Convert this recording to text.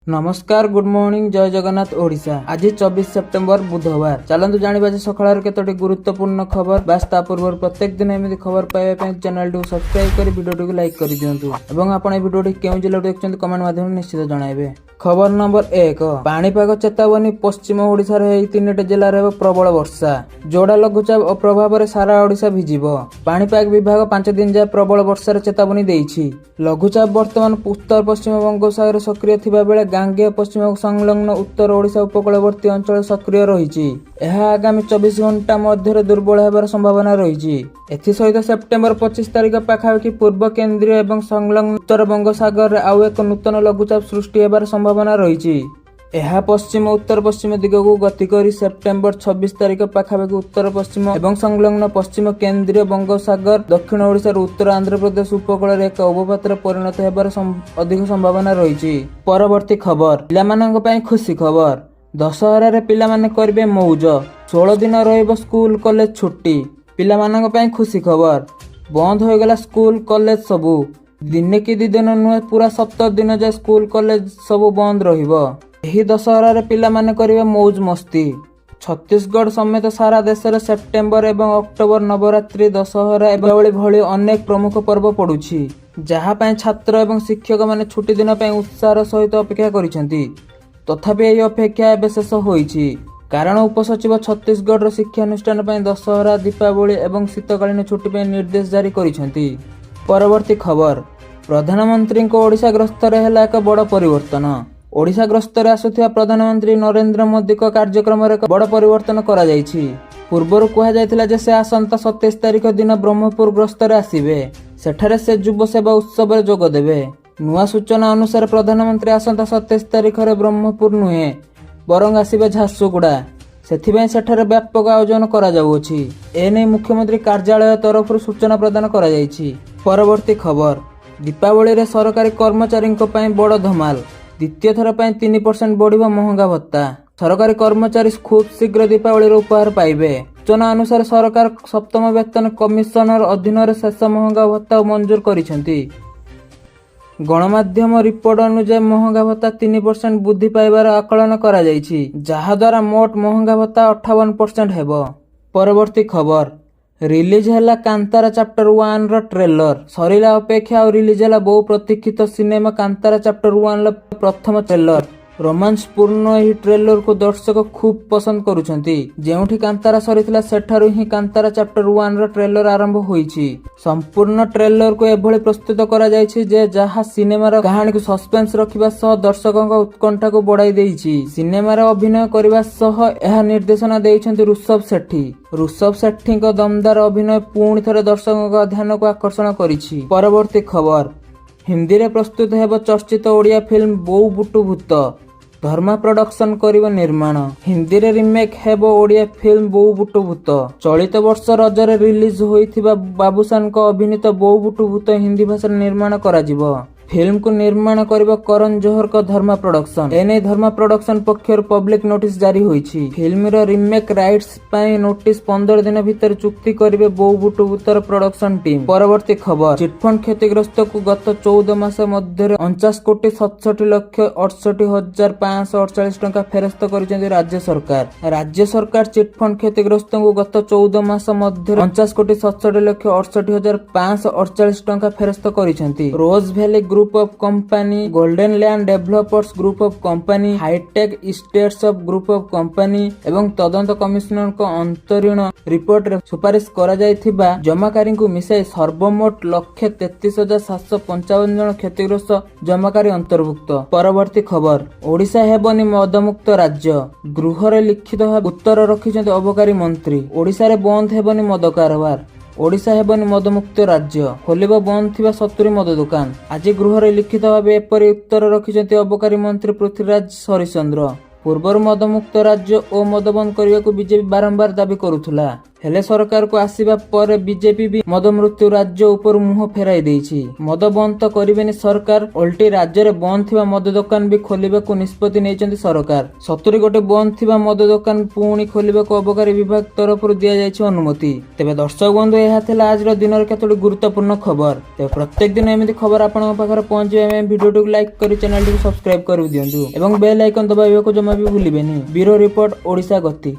नमस्कार good morning जय जगन्नाथ ओडिशा। आज 24 सेप्टेम्बर बुधवार। चलतु जानिबा जे सकाळर केतोटी गुरुत्वपूर्ण खबर। बास ता पूर्व प्रत्येक दिन एमिति खबर पाइबा पय चैनल टू सब्सक्राइब करी वीडियो को लाइक करि दियंतु एवं आपण ए वीडियो केउ जिल्ला देखछन कमेंट माध्यम निश्चित जणाइबे। खबर नंबर 1 पाणीपाग चेतावनी पश्चिम ओडिशा रे 3टी जिल्ला रे प्रबल वर्षा जोड़ा लघुचाप और प्रभाव रे सारा ओडिशा भिजिबो। पाणीपाग विभाग 5 दिन जाय प्रबल वर्षा रे चेतावनी देइछि। लघुचाप वर्तमान उत्तर पश्चिम बंगोपसागर सक्रिय थिबा बेले गांगे पश्चिम संलग्न उत्तर ओडिशा उपकूलवर्ती अंचल सक्रिय रही। आगामी 24 घंटा मध्य दुर्बल होबार संभावना रही। एसहित सेप्टेम्बर 25 तारिख पाखापाखि पूर्व केन्द्रीय एवं संलग्न उत्तर बंगोपसागर आउ एक नूतन लघुचाप सृष्टि होबार संभावना रही। यह पश्चिम उत्तर पश्चिम दिग को गति कर सेप्टेम्बर 26 तारिख पाखापाखि उत्तर पश्चिम एवं संलग्न पश्चिम केन्द्रीय बंगोपसागर दक्षिण ओडिशा उत्तर आंध्र प्रदेश उपकूल एक अवपात परिणत होबार अधिक संभावना रही। परवर्ती खबर पिलामानंक पई खुशी खबर। दशहरा रे पिला माने करिवे मौज। 16 दिन रहिबो स्कूल कॉलेज छुट्टी। पिलामानंक पई खुशी खबर। बंद हो गला स्कूल कॉलेज सबु। दिने कि 2 दिन नुहे पूरा 7 दिन जाए स्कूल कॉलेज सबु बंद रहिबो। एही दशहरा रे पिला माने करिवे मौज मस्ती। छत्तीसगढ़ समेत सारा देश रे सेप्टेम्बर एवं अक्टोबर नवरात्रि दशहरा एवं दीपावली भली अनेक प्रमुख पर्व पड़ुछि जहाँ पय छात्र एवं शिक्षक माने छुट्टी दिन पय उत्साह सहित अपेक्षा करिसेंती। तथापि एही अपेक्षा एबे शेष होईछि कारण उपसचिव छत्तीसगढ़ शिक्षानुष्ठान पय दशहरा दीपावली एवं शीतकालीन छुट्टी पय निर्देश जारी करिसेंती। परवर्ती खबर प्रधानमंत्री को ओडिशा गस्त रे हला एक बड़ परिवर्तन। ओडिशा गस्त रे आसुथिया प्रधानमंत्री नरेंद्र मोदी को कार्यक्रम रे बड़ परिवर्तन करा जायछि। पूर्वरु कहा जायतिला जे से आसंता 27 तारिख दिन ब्रह्मपुर गस्त रे आसीबे। सेठारे से युव सेवा उत्सव रे जोग देबे। नुआ सूचना अनुसार प्रधानमंत्री आसंता 27 तारिख रे ब्रह्मपुर नुहे बरंग आसीबे झारसुगुड़ा। सेथिबे सेठारे व्यापक आयोजन करा जाउछि। एने मुख्यमंत्री कार्यालय तरफ सूचना प्रदान करा जायछि। परवर्ती खबर दीपावली रे सरकारी कर्मचारी को पय बड़ धमाल। द्वितीय थर पय 3% बढ़िबो महंगा भत्ता। सरकारी कर्मचारी खूब शीघ्र दीपावली उपहार पाइबे। सूचना अनुसार सरकार सप्तम वेतन कमिशनर अधीन रे शेष महंगा भत्ता मंजूर करिसेंती। गणमाध्यम रिपोर्ट अनुसार महंगा भत्ता 3% वृद्धि पाइबार आकलन करा जायछि जहा द्वारा मोट महंगा भत्ता 58% हेबो। परवर्ती खबर रिलीज हैला कांतारा चैप्टर 1 रो ट्रेलर। सरिला अपेक्षा और रिलीज हैला बहु प्रतीक्षित सिनेमा कांतारा चैप्टर 1 रो प्रथम ट्रेलर। रोमांस पूर्ण एही ट्रेलर को दर्शक खूब पसंद करुछंती। जेउठी कांतारा सरितला सेठारु ही कांतारा चैप्टर 1 रो ट्रेलर आरंभ होईछि। संपूर्ण ट्रेलर को एभली प्रस्तुत करा जायछि जे जहा सिनेमार कहानी को सस्पेंस रखिबा सह दर्शकक उत्कंठा को बढ़ाई देइछि। सिनेमार अभिनय करबा सह एहा निर्देशना देइछंती ऋषभ सेठी। ऋषभ सेठी को दमदार अभिनय पुणी थरे दर्शकक ध्यान को आकर्षण करिछि। परवर्ती खबर हिंदी रे प्रस्तुत हेबो चर्चित ओडिया फिल्म बोउ बुटु भूत। धर्मा प्रोडक्शन करिबो निर्माण। हिंदी रे रिमेक हेबो ओडिया फिल्म बोउ बुटु भूत। चलित वर्ष रजरे रिलीज होइथिबा बाबूसान को अभिनीत बोउ बुटु भूत हिंदी भाषा निर्माण करा जिवो। फिल्म को निर्माण करिबो करण जोहर को धर्मा प्रोडक्शन। एने धर्मा प्रोडक्शन पक्षर पब्लिक नोटिस जारी होईछि। फिल्म रो रिमेक राइट्स पय नोटिस 15 दिन भीतर चुक्ति करिबे बोउ बुटु भूतर प्रोडक्शन टीम। परवर्ती खबर चिटफंड क्षतिग्रस्त को गत 14 मास मध्य 49,67,68,548 टंका फेरस्त करिसेंती राज्य सरकार। राज्य सरकार चिटफंड क्षतिग्रस्त को गत 14 मास मध्य 49,67,68,548 टंका फेरस्त करिसेंती। Rose valley group of company, golden land developers group of company, hitech estates of group of company एवं तदंत कमिशनर को अंतरीण रिपोर्ट रे सुपारिश करा जायथिबा जमाकारी को मिसाई सर्वमोट 1,33,755 जन क्षतिग्रस्त जमाकारी अंतर्भुक्त। परवर्ती खबर ओडिशा हेबनी मदमुक्त राज्य। गृह रे लिखित उत्तर रखिछन्ते अबकारी मंत्री। ओडिशा रे बंद हेबनी मद कारबार। ओडिशा हेबनी मदमुक्त राज्य। खोलिबो बंद थिबा 70 मद दुकान। आज गृह रे लिखित भाबे एपरि उत्तर रखिछन्ते अबकारी मंत्री पृथ्वीराज हरिचंद्र। पूर्वर मदमुक्त राज्य ओ मद बंद करबा को बीजेपी बारंबार दाबी करुथुला हेले सरकार को आसीबा पर बीजेपी भी मद मृत्यु राज्य ऊपर मुह फेराई देइछि। मद बंद तो करिबेनी सरकार, उल्टी राज्य रे बंद थिबा मद दुकान भी खोलिबाकू निष्पत्ति नेइचंती सरकार। 70 गोटे बंद थिबा मद दुकान पुणी खोलिबाकू अबकारी विभाग तरफरु दिया जाइछि अनुमति। तेबे दर्शक बंधु एहा थिला आज रो दिनर केतोटी गुरुत्वपूर्ण खबर। तेबे प्रत्येक दिन एमिति खबर आपन पाखर पहुंचबे में वीडियो को लाइक करी चैनल को सब्सक्राइब कर दियंतु एवं बेल आइकन दबाइबाकू जमा भी भूलिबेनी। ब्यूरो रिपोर्ट ओडिशा गति।